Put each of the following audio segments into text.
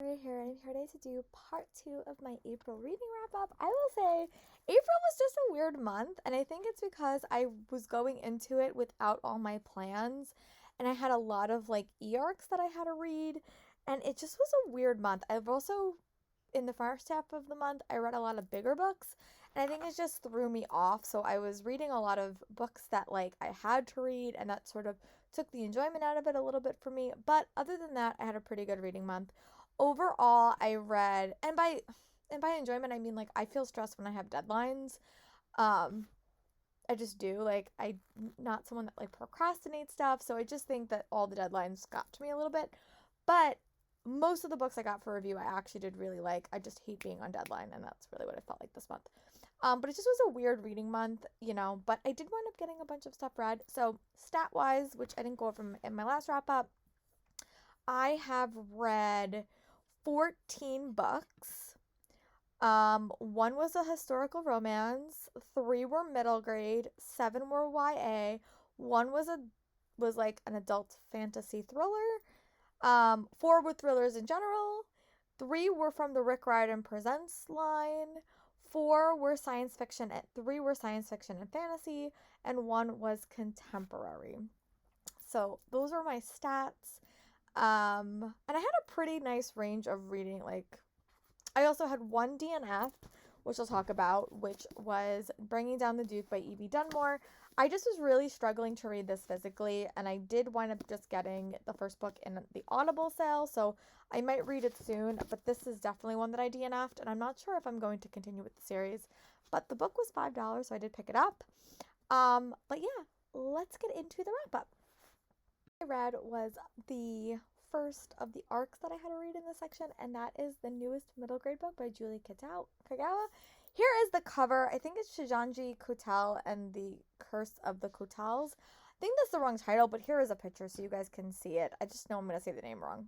Right here, I'm here today to do part 2 of my April reading wrap up. I will say April was just a weird month, and I think it's because I was going into it without all my plans, and I had a lot of like e-arcs that I had to read, and it just was a weird month. I've also, in the first half of the month, I read a lot of bigger books, and I think it just threw me off. So I was reading a lot of books that like I had to read, and that sort of took the enjoyment out of it a little bit for me. But other than that, I had a pretty good reading month. Overall, I read, and by enjoyment I mean like I feel stressed when I have deadlines. Um I just do. Like I'm not someone that like procrastinates stuff, so I just think that all the deadlines got to me a little bit. But most of the books I got for review I actually did really like. I just hate being on deadline, and that's really what I felt like this month. But it just was a weird reading month, but I did wind up getting a bunch of stuff read. So stat wise, which I didn't go over in my last wrap up, I have read 14 books. One was a historical romance, three were middle grade, seven were YA, one was like an adult fantasy thriller, four were thrillers in general, three were from the Rick Riordan Presents line, four were science fiction, and three were science fiction and fantasy, and one was contemporary. So those are my stats. And I had a pretty nice range of reading. Like, I also had one DNF, which I'll talk about, which was Bringing Down the Duke by E.B. Dunmore. I just was really struggling to read this physically, and I did wind up just getting the first book in the Audible sale, so I might read it soon, but this is definitely one that I DNF'd, and I'm not sure if I'm going to continue with the series. But the book was $5, so I did pick it up. But yeah, let's get into the wrap up. I read was the first of the arcs that I had to read in this section, and that is the newest middle grade book by Julie Kagawa. Here is the cover. I think it's Shijanji Kotal and the Curse of the Kotals. I think that's the wrong title, but here is a picture so you guys can see it. I just know I'm going to say the name wrong.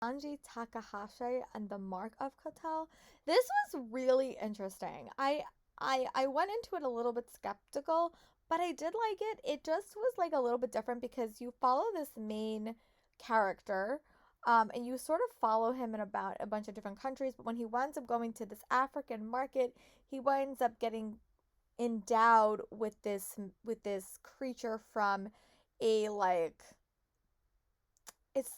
Anji Takahashi and the Mark of Kotal. This was really interesting. I went into it a little bit skeptical, but I did like it. It just was like a little bit different because you follow this main character, and you sort of follow him in about a bunch of different countries. But when he winds up going to this African market, he winds up getting endowed with this creature from a like it's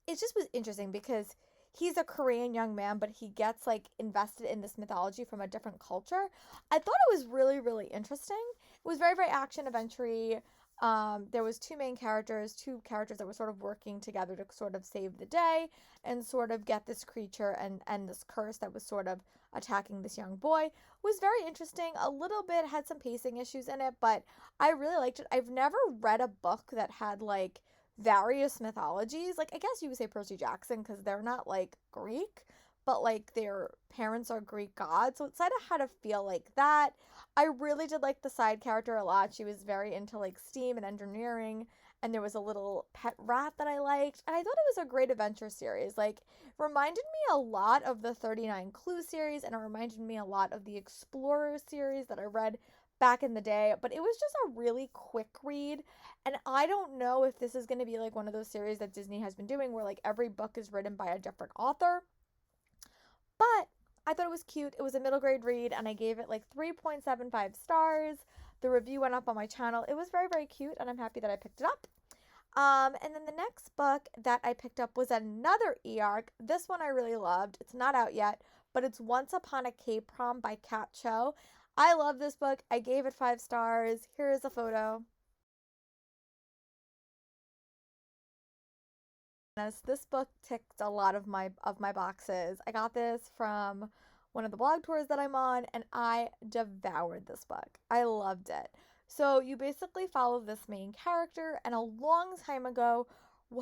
it just was interesting because he's a Korean young man, but he gets like invested in this mythology from a different culture. I thought it was really, really interesting. It was very, very action adventure. There was two main characters, two characters that were sort of working together to sort of save the day and sort of get this creature and this curse that was sort of attacking this young boy. It was very interesting. A little bit had some pacing issues in it, but I really liked it. I've never read a book that had like various mythologies. Like, I guess you would say Percy Jackson because they're not like Greek, but like their parents are Greek gods. So it sort of had to feel like that. I really did like the side character a lot. She was very into like STEAM and engineering, and there was a little pet rat that I liked. And I thought it was a great adventure series. Like, reminded me a lot of the 39 Clue series, and it reminded me a lot of the Explorer series that I read back in the day, but it was just a really quick read. And I don't know if this is going to be like one of those series that Disney has been doing where like every book is written by a different author. But I thought it was cute. It was a middle grade read, and I gave it like 3.75 stars. The review went up on my channel. It was very, very cute, and I'm happy that I picked it up. And then the next book that I picked up was another e-arc. This one I really loved. It's not out yet, but it's Once Upon a K-Prom by Cat Cho. I love this book. I gave it 5 stars. Here is a photo. This book ticked a lot of my boxes. I got this from one of the blog tours that I'm on, and I devoured this book. I loved it. So you basically follow this main character, and a long time ago,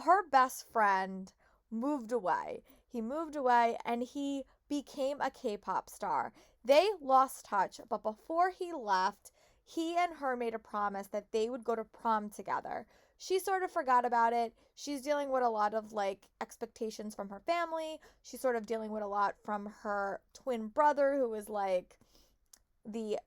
her best friend moved away. He moved away, and he became a K-pop star. They lost touch, but before he left, he and her made a promise that they would go to prom together. She sort of forgot about it. She's dealing with a lot of like expectations from her family. She's sort of dealing with a lot from her twin brother who is like the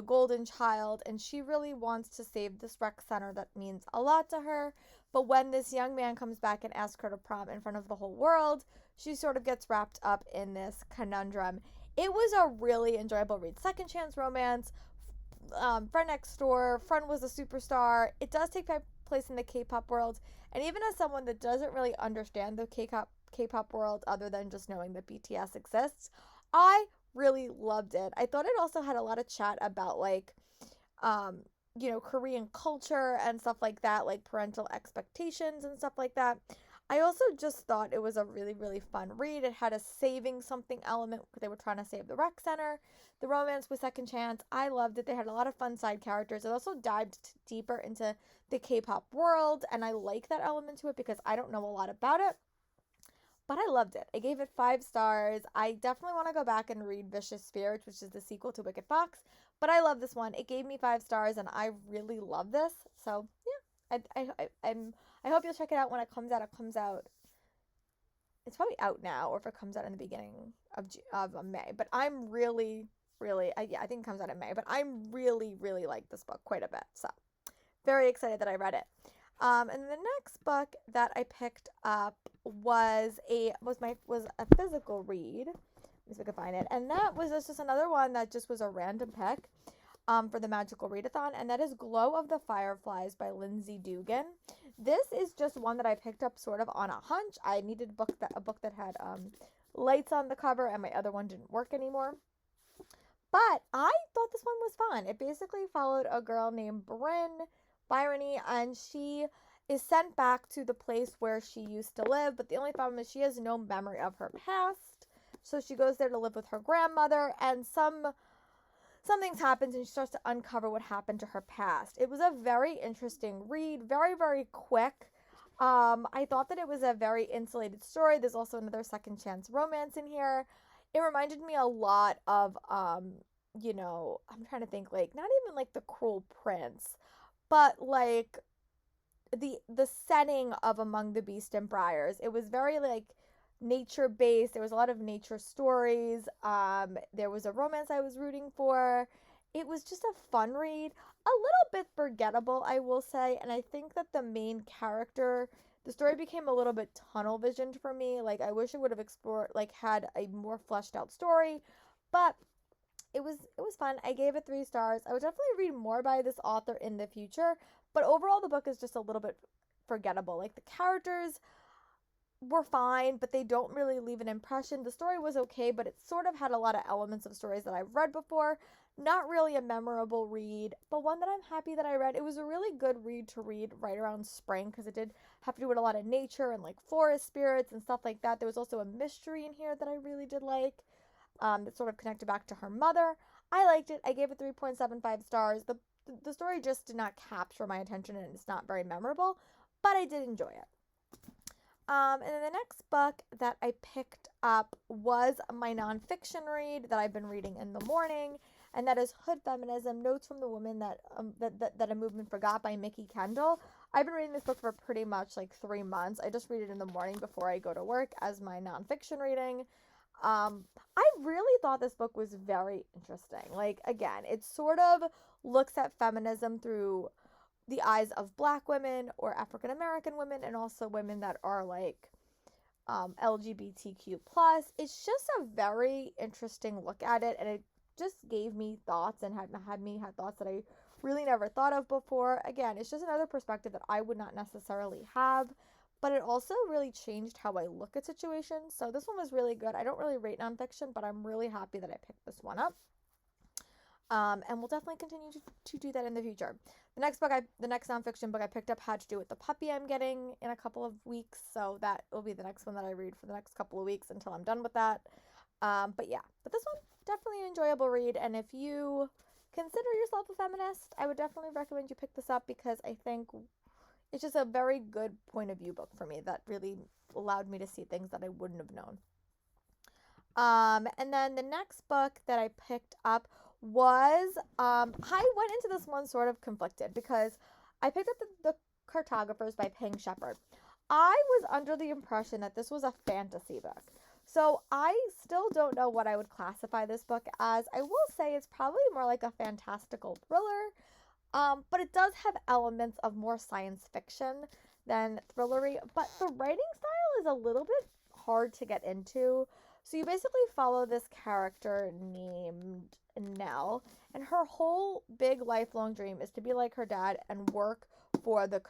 golden child, and she really wants to save this rec center that means a lot to her. But when this young man comes back and asks her to prom in front of the whole world, she sort of gets wrapped up in this conundrum. It was a really enjoyable read. Second chance romance. Friend next door. Friend was a superstar. It does take place in the K-pop world, and even as someone that doesn't really understand the K-pop world other than just knowing that BTS exists, I really loved it. I thought it also had a lot of chat about like um Korean culture and stuff like that, like parental expectations and stuff like that. I also just thought it was a really, really fun read. It had a saving something element. They were trying to save the rec center. The romance was second chance. I loved it. They had a lot of fun side characters. It also dived deeper into the K-pop world, and I like that element to it because I don't know a lot about it. But I loved it. I gave it 5 stars. I definitely want to go back and read Vicious Spirits, which is the sequel to Wicked Fox. But I love this one. It gave me 5 stars, and I really love this. So yeah, I hope you'll check it out when it comes out. It comes out. It's probably out now, or if it comes out in the beginning of May. But I'm really, really, yeah, I think it comes out in May. But I'm really, really like this book quite a bit. So very excited that I read it. And the next book that I picked up was a physical read. Let me see if I can find it. And that was just another one that just was a random pick for the Magical Readathon, and that is Glow of the Fireflies by Lindsay Dugan. This is just one that I picked up sort of on a hunch. I needed a book that had lights on the cover, and my other one didn't work anymore. But I thought this one was fun. It basically followed a girl named Byrony, and she is sent back to the place where she used to live, but the only problem is she has no memory of her past. So she goes there to live with her grandmother, and something happens, and she starts to uncover what happened to her past. It was a very interesting read, very, very quick. I thought that it was a very insulated story. There's also another second chance romance in here. It reminded me a lot of, I'm trying to think, like, not even like The Cruel Prince, but like the setting of Among the Beast and Briars. It was very like nature based. There was a lot of nature stories. There was a romance I was rooting for. It was just a fun read, a little bit forgettable, I will say, and I think that the main character, the story became a little bit tunnel visioned for me. Like I wish it would have explored, like had a more fleshed out story, but it was fun. I gave it 3 stars. I would definitely read more by this author in the future, but overall the book is just a little bit forgettable. Like the characters were fine, but they don't really leave an impression. The story was okay, but it sort of had a lot of elements of stories that I've read before. Not really a memorable read, but one that I'm happy that I read. It was a really good read to read right around spring because it did have to do with a lot of nature and like forest spirits and stuff like that. There was also a mystery in here that I really did like. That sort of connected back to her mother. I liked it. I gave it 3.75 stars. The story just did not capture my attention, and it's not very memorable, but I did enjoy it. And then the next book that I picked up was my nonfiction read that I've been reading in the morning, and that is Hood Feminism: Notes from the Woman that a Movement Forgot by Mickey Kendall. I've been reading this book for pretty much like 3 months. I just read it in the morning before I go to work as my nonfiction reading. I really thought this book was very interesting. Like, again, it sort of looks at feminism through the eyes of Black women or African American women, and also women that are like LGBTQ plus. It's just a very interesting look at it, and it just gave me thoughts and had me had thoughts that I really never thought of before. Again, it's just another perspective that I would not necessarily have, but it also really changed how I look at situations. So this one was really good. I don't really rate nonfiction, but I'm really happy that I picked this one up. And we'll definitely continue to do that in the future. The next nonfiction book I picked up had to do with the puppy I'm getting in a couple of weeks. So that will be the next one that I read for the next couple of weeks until I'm done with that. But this one, definitely an enjoyable read. And if you consider yourself a feminist, I would definitely recommend you pick this up because I think it's just a very good point of view book for me that really allowed me to see things that I wouldn't have known. And then the next book that I picked up was, I went into this one sort of conflicted because I picked up the Cartographers by Peng Shepherd. I was under the impression that this was a fantasy book. So I still don't know what I would classify this book as. I will say it's probably more like a fantastical thriller, but it does have elements of more science fiction than thrillery, but the writing style is a little bit hard to get into. So you basically follow this character named Nell, and her whole big lifelong dream is to be like her dad and work for the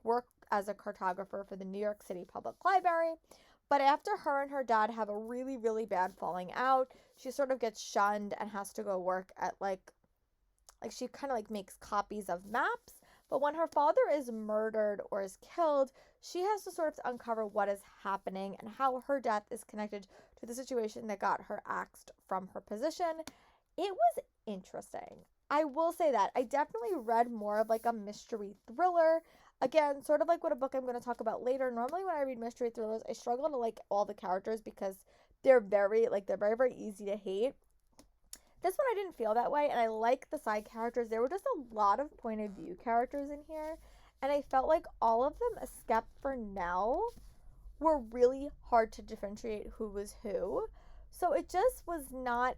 work as a cartographer for the New York City Public Library. But after her and her dad have a really, really bad falling out, she sort of gets shunned and has to go work at like she kind of like makes copies of maps. But when her father is murdered or is killed, she has to sort of uncover what is happening and how her death is connected to the situation that got her axed from her position. It was interesting. I will say that. I definitely read more of like a mystery thriller. Again, sort of like what a book I'm going to talk about later. Normally when I read mystery thrillers, I struggle to like all the characters because they're very, very easy to hate. This one I didn't feel that way, and I like the side characters. There were just a lot of point of view characters in here, and I felt like all of them, except for Nell, were really hard to differentiate who was who. So it was not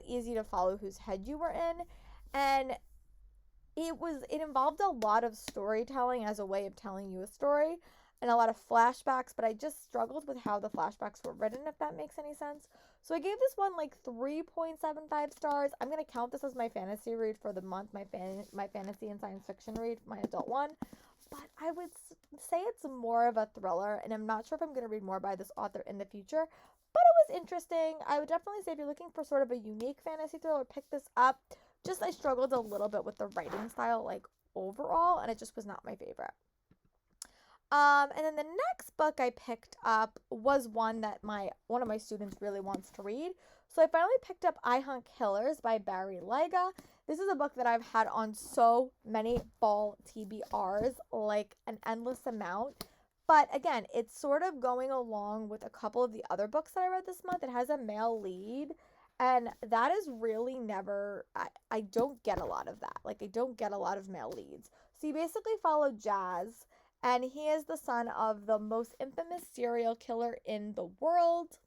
easy to follow whose head you were in, and it involved a lot of storytelling as a way of telling you a story and a lot of flashbacks, but I just struggled with how the flashbacks were written, if that makes any sense. So I gave this one like 3.75 stars. I'm going to count this as my fantasy read for the month, my fantasy and science fiction read, my adult one. But I would say it's more of a thriller, and I'm not sure if I'm going to read more by this author in the future. But it was interesting. I would definitely say if you're looking for sort of a unique fantasy thriller, pick this up. Just I struggled a little bit with the writing style, like overall, and it just was not my favorite. And then the next book I picked up was one that one of my students really wants to read. So I finally picked up I Hunt Killers by Barry Lyga. This is a book that I've had on so many fall TBRs, like an endless amount. But again, it's sort of going along with a couple of the other books that I read this month. It has a male lead, and that is really never, I don't get a lot of that. Like, I don't get a lot of male leads. So you basically follow Jazz, and he is the son of the most infamous serial killer in the world.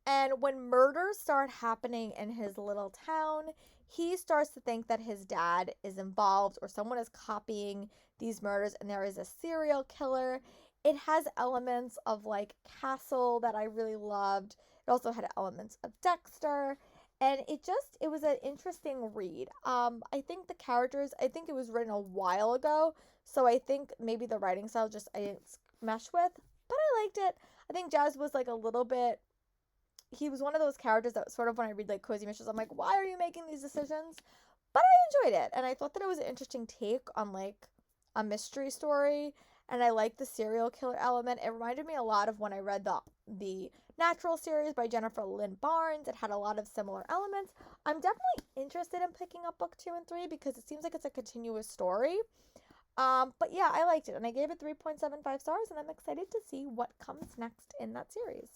And when murders start happening in his little town, he starts to think that his dad is involved or someone is copying these murders and there is a serial killer. It has elements of like Castle that I really loved. It also had elements of Dexter. And it was an interesting read. I think I think it was written a while ago. So I think maybe the writing style I didn't mesh with. But I liked it. I think Jazz was like a little bit, he was one of those characters that sort of when I read like cozy mysteries, I'm like, why are you making these decisions? But I enjoyed it, and I thought that it was an interesting take on like a mystery story, and I liked the serial killer element. It reminded me a lot of when I read the Natural series by Jennifer Lynn Barnes. It had a lot of similar elements. I'm definitely interested in picking up book 2 and 3 because it seems like it's a continuous story. But yeah, I liked it, and I gave it 3.75 stars, and I'm excited to see what comes next in that series.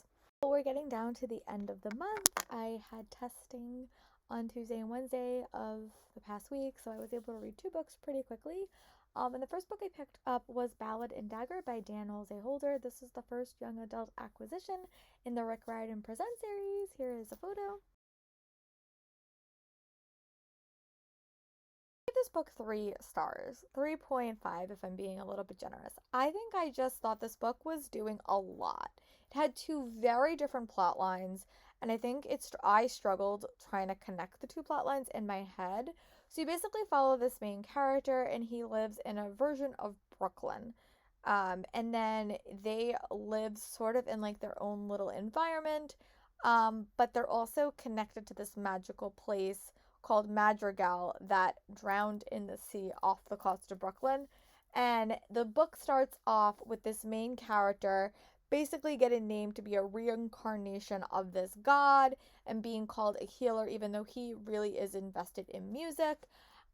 We're getting down to the end of the month. I had testing on Tuesday and Wednesday of the past week, so I was able to read 2 books pretty quickly. And the first book I picked up was Ballad and Dagger by Daniel Z. Holder. This is the first young adult acquisition in the Rick Riordan Present series. Here is a photo. I give this book 3 stars, 3.5 if I'm being a little bit generous. I think I just thought this book was doing a lot. It had 2 very different plot lines, and I think I struggled trying to connect the 2 plot lines in my head. So you basically follow this main character, and he lives in a version of Brooklyn. And then they live sort of in like their own little environment, but they're also connected to this magical place called Madrigal that drowned in the sea off the coast of Brooklyn. And the book starts off with this main character basically getting named to be a reincarnation of this god and being called a healer, even though he really is invested in music.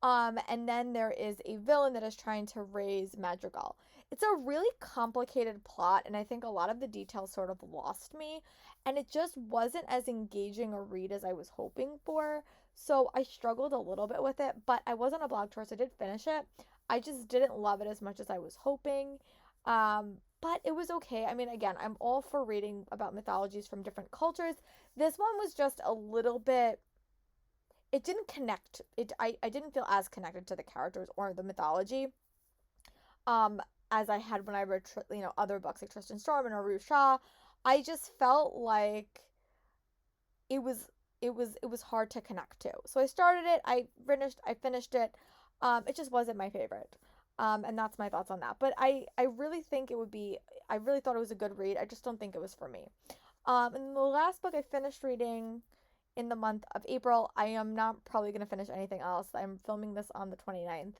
And then there is a villain that is trying to raise Madrigal. It's a really complicated plot, and I think a lot of the details sort of lost me, and it just wasn't as engaging a read as I was hoping for. So I struggled a little bit with it, but I wasn't a blog tour, so I did finish it. I just didn't love it as much as I was hoping. But it was okay. I mean, again, I'm all for reading about mythologies from different cultures. This one was just a little bit, it didn't connect. I didn't feel as connected to the characters or the mythology. um, as I had when I read, other books like Tristan Storm and Aru Shah. I just felt like it was it was hard to connect to. So I started it, I finished it. It just wasn't my favorite. And that's my thoughts on that. But I really think it would be I really thought it was a good read. I just don't think it was for me. And the last book I finished reading in the month of April, I am not probably going to finish anything else. I'm filming this on the 29th.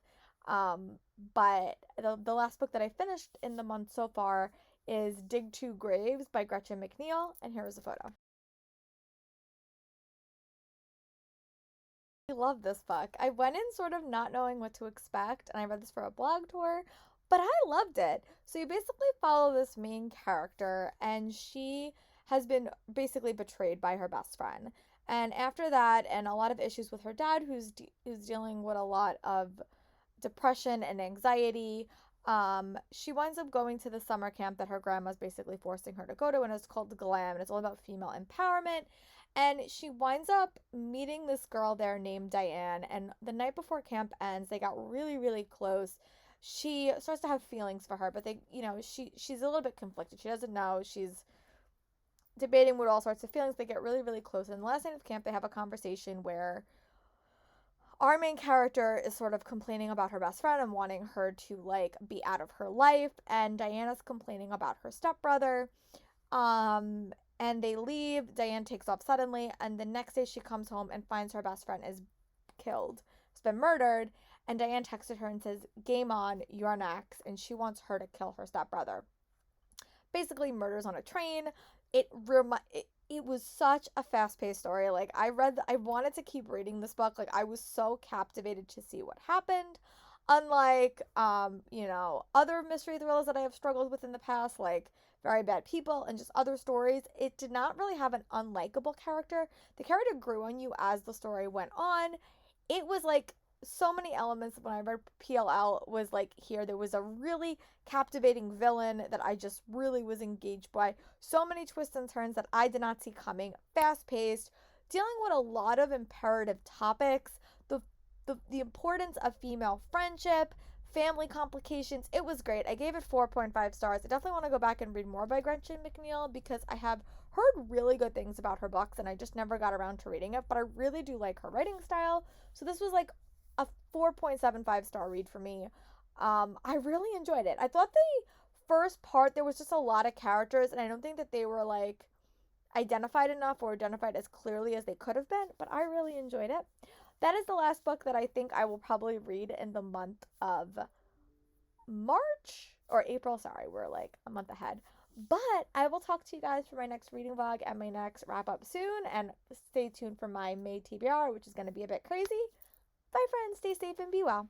Um, but the last book that I finished in the month so far is Dig Two Graves by Gretchen McNeil, and here is a photo. I love this book. I went in sort of not knowing what to expect, and I read this for a blog tour, but I loved it. So you basically follow this main character, and she has been basically betrayed by her best friend. And after that, and a lot of issues with her dad, who's dealing with a lot of depression and anxiety. She winds up going to the summer camp that her grandma's basically forcing her to go to, and it's called Glam, and it's all about female empowerment. And she winds up meeting this girl there named Diane, and the night before camp ends, they got really, really close. She starts to have feelings for her, but she's a little bit conflicted. She doesn't know. She's debating with all sorts of feelings. They get really, really close. And the last night of camp, they have a conversation where our main character is sort of complaining about her best friend and wanting her to like be out of her life, and Diana's complaining about her stepbrother. And they leave. Diane takes off suddenly, and the next day she comes home and finds her best friend is killed, has been murdered. And Diane texted her and says, "Game on, you're next," and she wants her to kill her stepbrother. Basically, murders on a train. It was such a fast-paced story. Like I wanted to keep reading this book. Like I was so captivated to see what happened. Unlike other mystery thrillers that I have struggled with in the past, like Very Bad People and just other stories, it did not really have an unlikable character. The character grew on you as the story went on. It was like so many elements when I read PLL was like here. There was a really captivating villain that I just really was engaged by. So many twists and turns that I did not see coming. Fast paced, dealing with a lot of imperative topics. The importance of female friendship, family complications. It was great. I gave it 4.5 stars. I definitely want to go back and read more by Gretchen McNeil because I have heard really good things about her books and I just never got around to reading it, but I really do like her writing style. So this was like a 4.75 star read for me. I really enjoyed it. I thought the first part there was just a lot of characters, and I don't think that they were like identified enough or identified as clearly as they could have been, but I really enjoyed it. That is the last book that I think I will probably read in the month of March or April. Sorry, we're like a month ahead. But I will talk to you guys for my next reading vlog and my next wrap up soon. And stay tuned for my May TBR, which is going to be a bit crazy. Bye, friends. Stay safe and be well.